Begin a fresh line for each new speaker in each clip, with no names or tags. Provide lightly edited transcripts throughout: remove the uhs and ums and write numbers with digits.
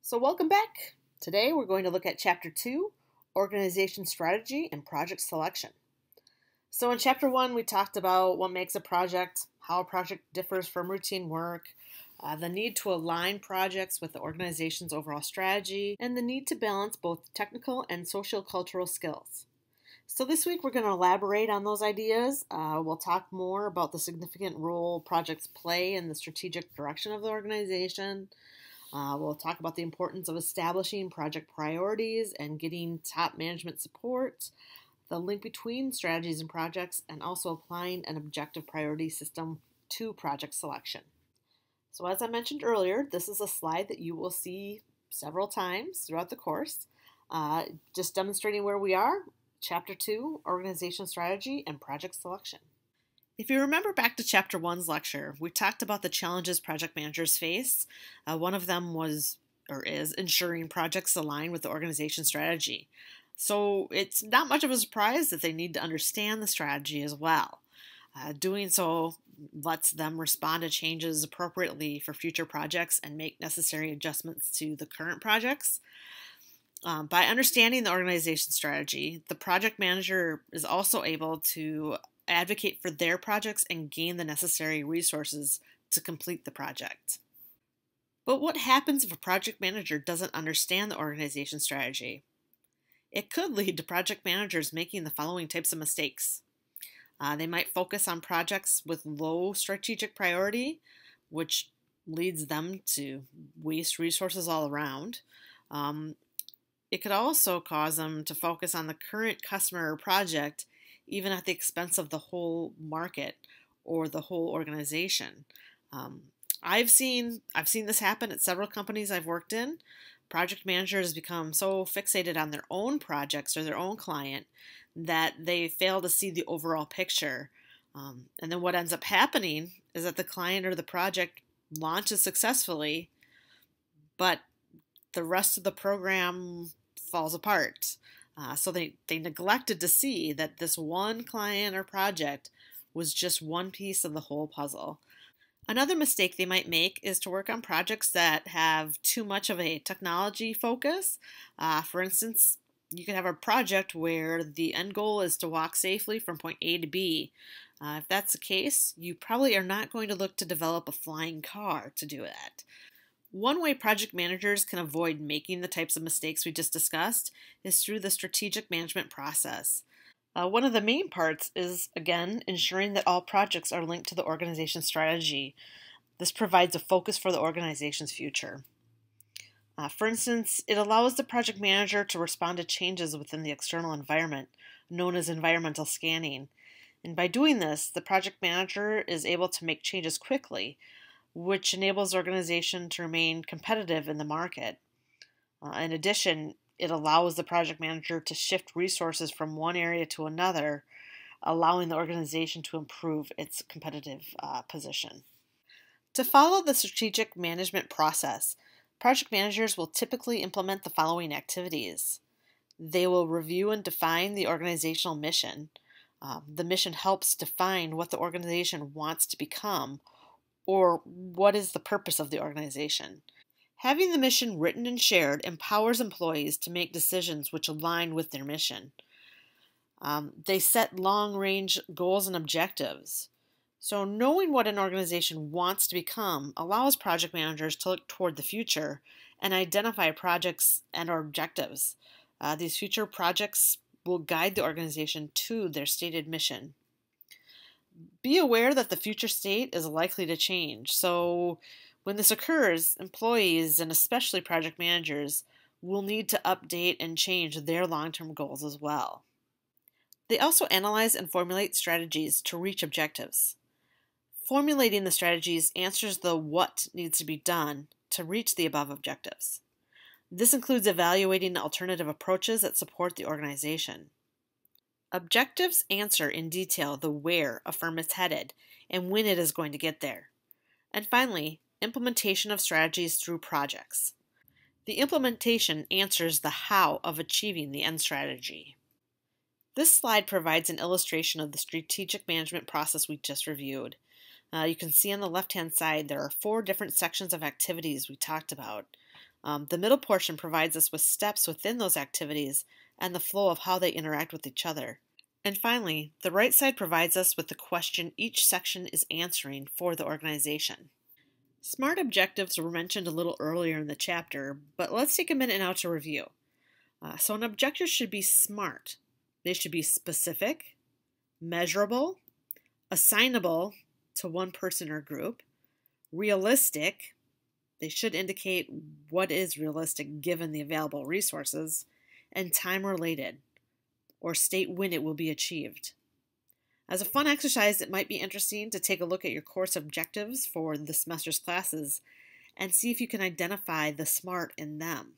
So welcome back. Today we're going to look at Chapter 2, Organization Strategy and Project Selection. So in Chapter 1 we talked about what makes a project, how a project differs from routine work, the need to align projects with the organization's overall strategy, and the need to balance both technical and socio-cultural skills. So this week we're going to elaborate on those ideas. We'll talk more about the significant role projects play in the strategic direction of the organization. We'll talk about the importance of establishing project priorities and getting top management support, the link between strategies and projects, and also applying an objective priority system to project selection. So as I mentioned earlier, this is a slide that you will see several times throughout the course, just demonstrating where we are. Chapter 2, Organization Strategy and Project Selection. If you remember back to Chapter 1's lecture, we talked about the challenges project managers face. One of them was, or is, ensuring projects align with the organization strategy. So it's not much of a surprise that they need to understand the strategy as well. Doing so lets them respond to changes appropriately for future projects and make necessary adjustments to the current projects. By understanding the organization strategy, the project manager is also able to advocate for their projects and gain the necessary resources to complete the project. But what happens if a project manager doesn't understand the organization strategy? It could lead to project managers making the following types of mistakes. They might focus on projects with low strategic priority, which leads them to waste resources all around. It could also cause them to focus on the current customer or project, even at the expense of the whole market or the whole organization. I've seen this happen at several companies I've worked in. Project managers become so fixated on their own projects or their own client that they fail to see the overall picture. And then what ends up happening is that the client or the project launches successfully, but the rest of the program falls apart. So they neglected to see that this one client or project was just one piece of the whole puzzle. Another mistake they might make is to work on projects that have too much of a technology focus. For instance, you could have a project where the end goal is to walk safely from point A to B. If that's the case, you probably are not going to look to develop a flying car to do that. One way project managers can avoid making the types of mistakes we just discussed is through the strategic management process. One of the main parts is, again, ensuring that all projects are linked to the organization's strategy. This provides a focus for the organization's future. For instance, it allows the project manager to respond to changes within the external environment, known as environmental scanning. And by doing this, the project manager is able to make changes quickly, which enables the organization to remain competitive in the market. In addition, it allows the project manager to shift resources from one area to another, allowing the organization to improve its competitive position. To follow the strategic management process, project managers will typically implement the following activities. They will review and define the organizational mission. The mission helps define what the organization wants to become, or what is the purpose of the organization. Having the mission written and shared empowers employees to make decisions which align with their mission. They set long-range goals and objectives. So knowing what an organization wants to become allows project managers to look toward the future and identify projects and or objectives. These future projects will guide the organization to their stated mission. Be aware that the future state is likely to change, so when this occurs, employees and especially project managers will need to update and change their long-term goals as well. They also analyze and formulate strategies to reach objectives. Formulating the strategies answers the what needs to be done to reach the above objectives. This includes evaluating alternative approaches that support the organization. Objectives answer in detail the where a firm is headed and when it is going to get there. And finally, implementation of strategies through projects. The implementation answers the how of achieving the end strategy. This slide provides an illustration of the strategic management process we just reviewed. You can see on the left-hand side there are 4 different sections of activities we talked about. The middle portion provides us with steps within those activities and the flow of how they interact with each other. And finally, the right side provides us with the question each section is answering for the organization. SMART objectives were mentioned a little earlier in the chapter, but let's take a minute now to review. So an objective should be SMART. They should be specific, measurable, assignable to one person or group, realistic. They should indicate what is realistic given the available resources, and time-related, or state when it will be achieved. As a fun exercise, it might be interesting to take a look at your course objectives for the semester's classes and see if you can identify the SMART in them.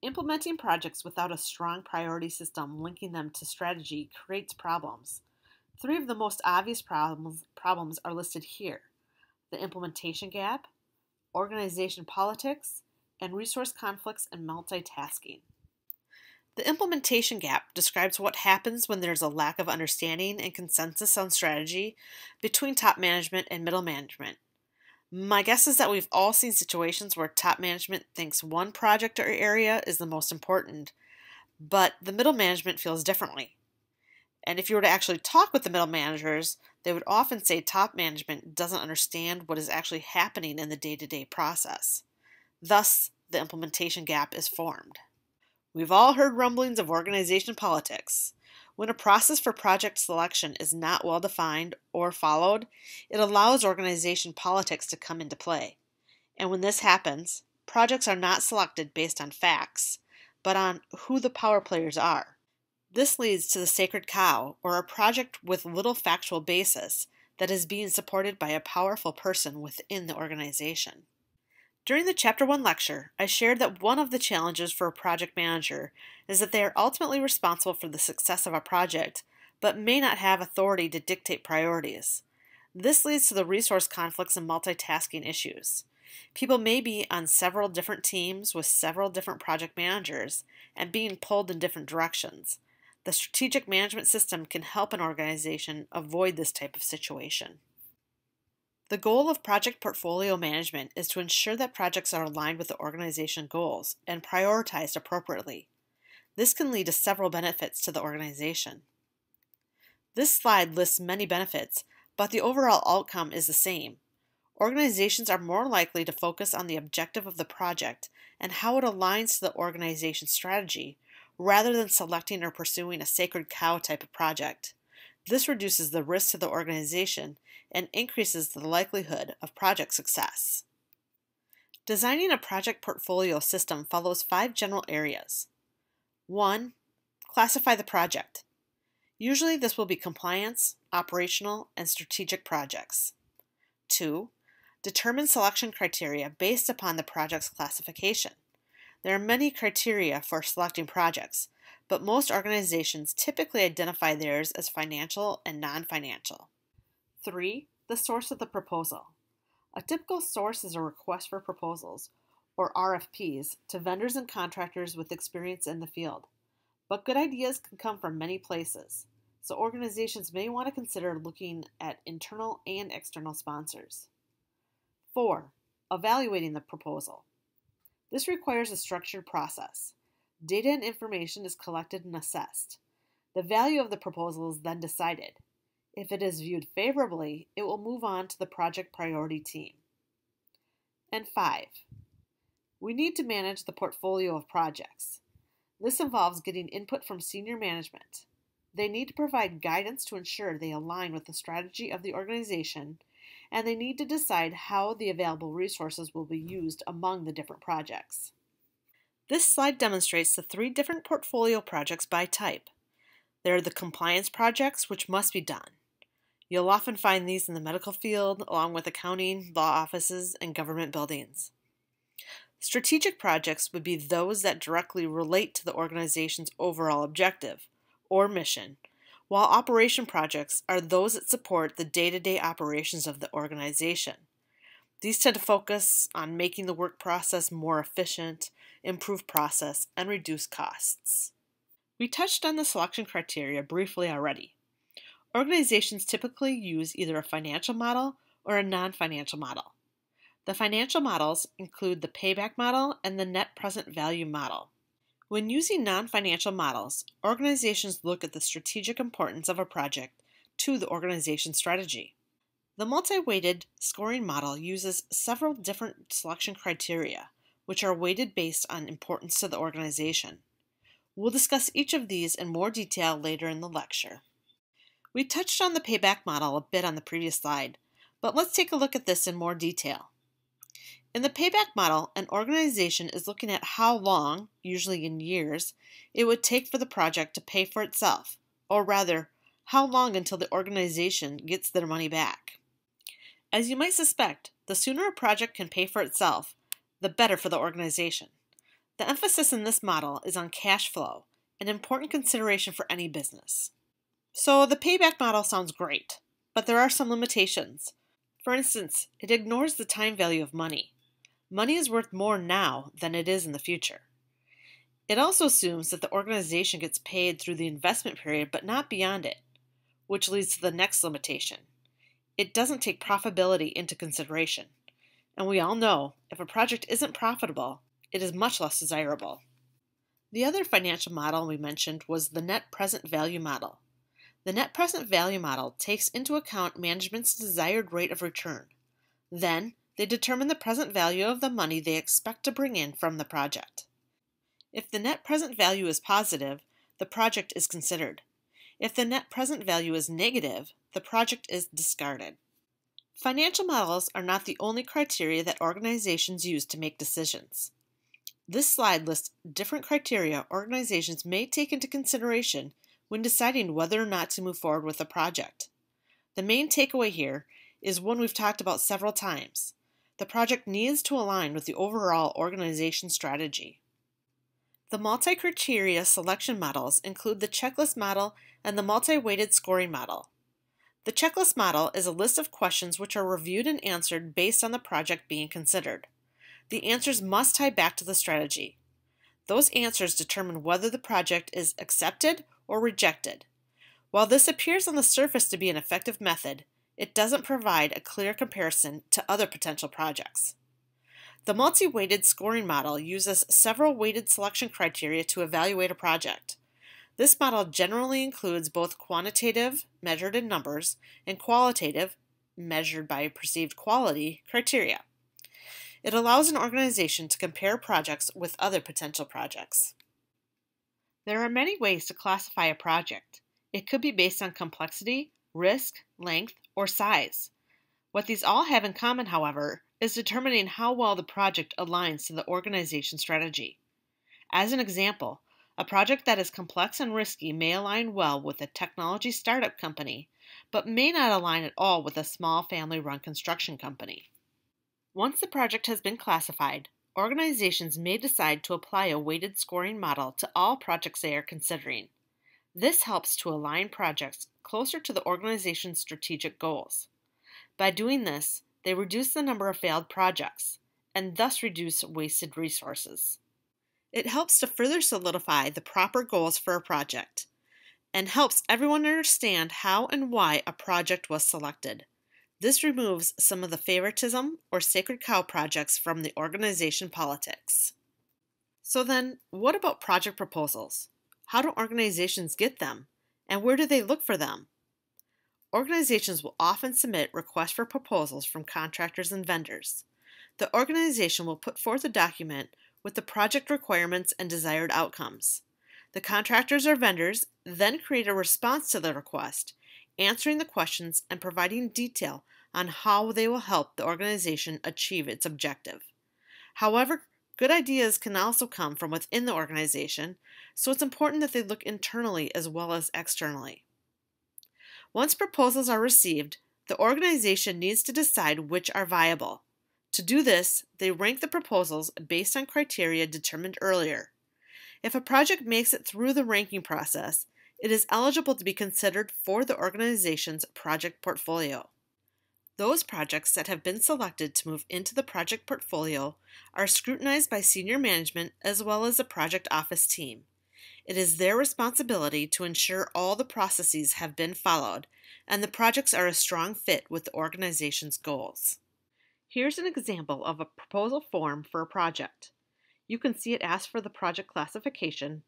Implementing projects without a strong priority system linking them to strategy creates problems. 3 of the most obvious problems are listed here: the implementation gap, organization politics, and resource conflicts and multitasking. The implementation gap describes what happens when there's a lack of understanding and consensus on strategy between top management and middle management. My guess is that we've all seen situations where top management thinks one project or area is the most important, but the middle management feels differently. And if you were to actually talk with the middle managers, they would often say top management doesn't understand what is actually happening in the day-to-day process. Thus, the implementation gap is formed. We've all heard rumblings of organization politics. When a process for project selection is not well defined or followed, it allows organization politics to come into play. And when this happens, projects are not selected based on facts, but on who the power players are. This leads to the sacred cow, or a project with little factual basis that is being supported by a powerful person within the organization. During the Chapter 1 lecture, I shared that one of the challenges for a project manager is that they are ultimately responsible for the success of a project, but may not have authority to dictate priorities. This leads to the resource conflicts and multitasking issues. People may be on several different teams with several different project managers and being pulled in different directions. The strategic management system can help an organization avoid this type of situation. The goal of project portfolio management is to ensure that projects are aligned with the organization goals and prioritized appropriately. This can lead to several benefits to the organization. This slide lists many benefits, but the overall outcome is the same. Organizations are more likely to focus on the objective of the project and how it aligns to the organization's strategy, rather than selecting or pursuing a sacred cow type of project. This reduces the risk to the organization and increases the likelihood of project success. Designing a project portfolio system follows 5 general areas. 1. Classify the project. Usually this will be compliance, operational, and strategic projects. 2. Determine selection criteria based upon the project's classification. There are many criteria for selecting projects, but most organizations typically identify theirs as financial and non-financial. 3. The source of the proposal. A typical source is a request for proposals, or RFPs, to vendors and contractors with experience in the field. But good ideas can come from many places, so organizations may want to consider looking at internal and external sponsors. 4. Evaluating the proposal. This requires a structured process. Data and information is collected and assessed. The value of the proposal is then decided. If it is viewed favorably, it will move on to the project priority team. And 5. We need to manage the portfolio of projects. This involves getting input from senior management. They need to provide guidance to ensure they align with the strategy of the organization, and they need to decide how the available resources will be used among the different projects. This slide demonstrates the 3 different portfolio projects by type. There are the compliance projects, which must be done. You'll often find these in the medical field, along with accounting, law offices, and government buildings. Strategic projects would be those that directly relate to the organization's overall objective or mission, while operation projects are those that support the day-to-day operations of the organization. These tend to focus on making the work process more efficient, improve process, and reduce costs. We touched on the selection criteria briefly already. Organizations typically use either a financial model or a non-financial model. The financial models include the payback model and the net present value model. When using non-financial models, organizations look at the strategic importance of a project to the organization's strategy. The multi-weighted scoring model uses several different selection criteria, which are weighted based on importance to the organization. We'll discuss each of these in more detail later in the lecture. We touched on the payback model a bit on the previous slide, but let's take a look at this in more detail. In the payback model, an organization is looking at how long, usually in years, it would take for the project to pay for itself, or rather, how long until the organization gets their money back. As you might suspect, the sooner a project can pay for itself, the better for the organization. The emphasis in this model is on cash flow, an important consideration for any business. So the payback model sounds great, but there are some limitations. For instance, it ignores the time value of money. Money is worth more now than it is in the future. It also assumes that the organization gets paid through the investment period but not beyond it, which leads to the next limitation. It doesn't take profitability into consideration. And we all know, if a project isn't profitable, it is much less desirable. The other financial model we mentioned was the net present value model. The net present value model takes into account management's desired rate of return. Then, they determine the present value of the money they expect to bring in from the project. If the net present value is positive, the project is considered. If the net present value is negative, the project is discarded. Financial models are not the only criteria that organizations use to make decisions. This slide lists different criteria organizations may take into consideration when deciding whether or not to move forward with a project. The main takeaway here is one we've talked about several times. The project needs to align with the overall organization strategy. The multi-criteria selection models include the checklist model and the multi-weighted scoring model. The checklist model is a list of questions which are reviewed and answered based on the project being considered. The answers must tie back to the strategy. Those answers determine whether the project is accepted or rejected. While this appears on the surface to be an effective method, it doesn't provide a clear comparison to other potential projects. The multi-weighted scoring model uses several weighted selection criteria to evaluate a project. This model generally includes both quantitative, measured in numbers, and qualitative, measured by perceived quality, criteria. It allows an organization to compare projects with other potential projects. There are many ways to classify a project. It could be based on complexity, risk, length, or size. What these all have in common, however, is determining how well the project aligns to the organization's strategy. As an example, a project that is complex and risky may align well with a technology startup company, but may not align at all with a small family-run construction company. Once the project has been classified, organizations may decide to apply a weighted scoring model to all projects they are considering. This helps to align projects closer to the organization's strategic goals. By doing this, they reduce the number of failed projects, and thus reduce wasted resources. It helps to further solidify the proper goals for a project, and helps everyone understand how and why a project was selected. This removes some of the favoritism or sacred cow projects from the organization politics. So then, what about project proposals? How do organizations get them? And where do they look for them? Organizations will often submit requests for proposals from contractors and vendors. The organization will put forth a document with the project requirements and desired outcomes. The contractors or vendors then create a response to the request, answering the questions and providing detail on how they will help the organization achieve its objective. However, good ideas can also come from within the organization, so it's important that they look internally as well as externally. Once proposals are received, the organization needs to decide which are viable. To do this, they rank the proposals based on criteria determined earlier. If a project makes it through the ranking process, it is eligible to be considered for the organization's project portfolio. Those projects that have been selected to move into the project portfolio are scrutinized by senior management as well as the project office team. It is their responsibility to ensure all the processes have been followed and the projects are a strong fit with the organization's goals. Here's an example of a proposal form for a project. You can see it asks for the project classification,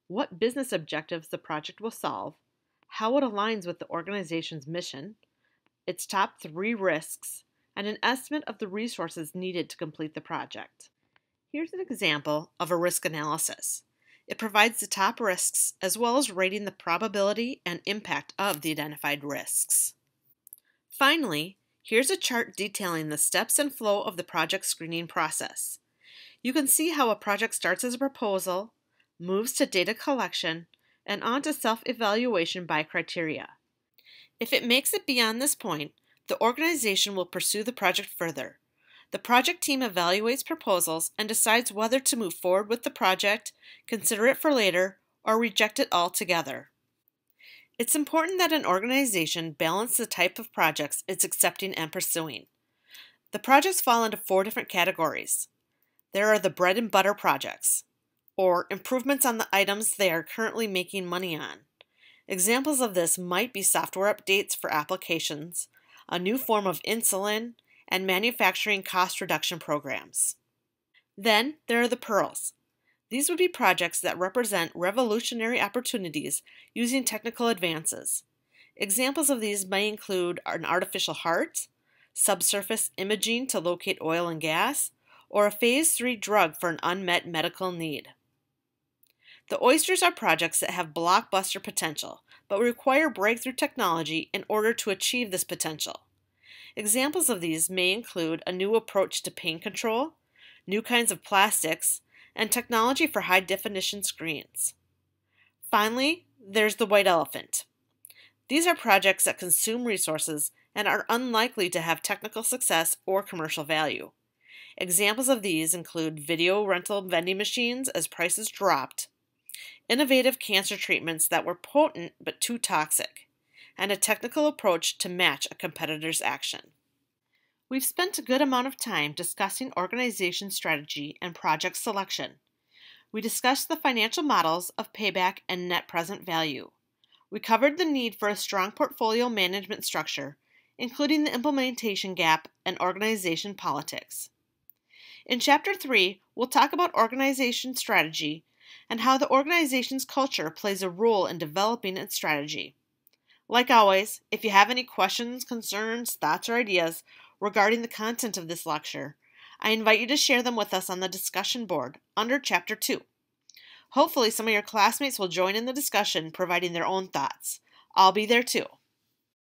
what business objectives the project will solve, how it aligns with the organization's mission, its top 3 risks, and an estimate of the resources needed to complete the project. Here's an example of a risk analysis. It provides the top risks as well as rating the probability and impact of the identified risks. Finally, here's a chart detailing the steps and flow of the project screening process. You can see how a project starts as a proposal, moves to data collection, and on to self-evaluation by criteria. If it makes it beyond this point, the organization will pursue the project further. The project team evaluates proposals and decides whether to move forward with the project, consider it for later, or reject it altogether. It's important that an organization balance the type of projects it's accepting and pursuing. The projects fall into 4 different categories. There are the bread and butter projects, or improvements on the items they are currently making money on. Examples of this might be software updates for applications, a new form of insulin, and manufacturing cost reduction programs. Then there are the pearls. These would be projects that represent revolutionary opportunities using technical advances. Examples of these may include an artificial heart, subsurface imaging to locate oil and gas, or a phase 3 drug for an unmet medical need. The oysters are projects that have blockbuster potential, but require breakthrough technology in order to achieve this potential. Examples of these may include a new approach to pain control, new kinds of plastics, and technology for high-definition screens. Finally, there's the white elephant. These are projects that consume resources and are unlikely to have technical success or commercial value. Examples of these include video rental vending machines as prices dropped, innovative cancer treatments that were potent but too toxic, and a technical approach to match a competitor's action. We've spent a good amount of time discussing organization strategy and project selection. We discussed the financial models of payback and net present value. We covered the need for a strong portfolio management structure, including the implementation gap and organization politics. In Chapter 3, we'll talk about organization strategy and how the organization's culture plays a role in developing its strategy. Like always, if you have any questions, concerns, thoughts, or ideas regarding the content of this lecture, I invite you to share them with us on the discussion board under Chapter 2. Hopefully some of your classmates will join in the discussion, providing their own thoughts. I'll be there too.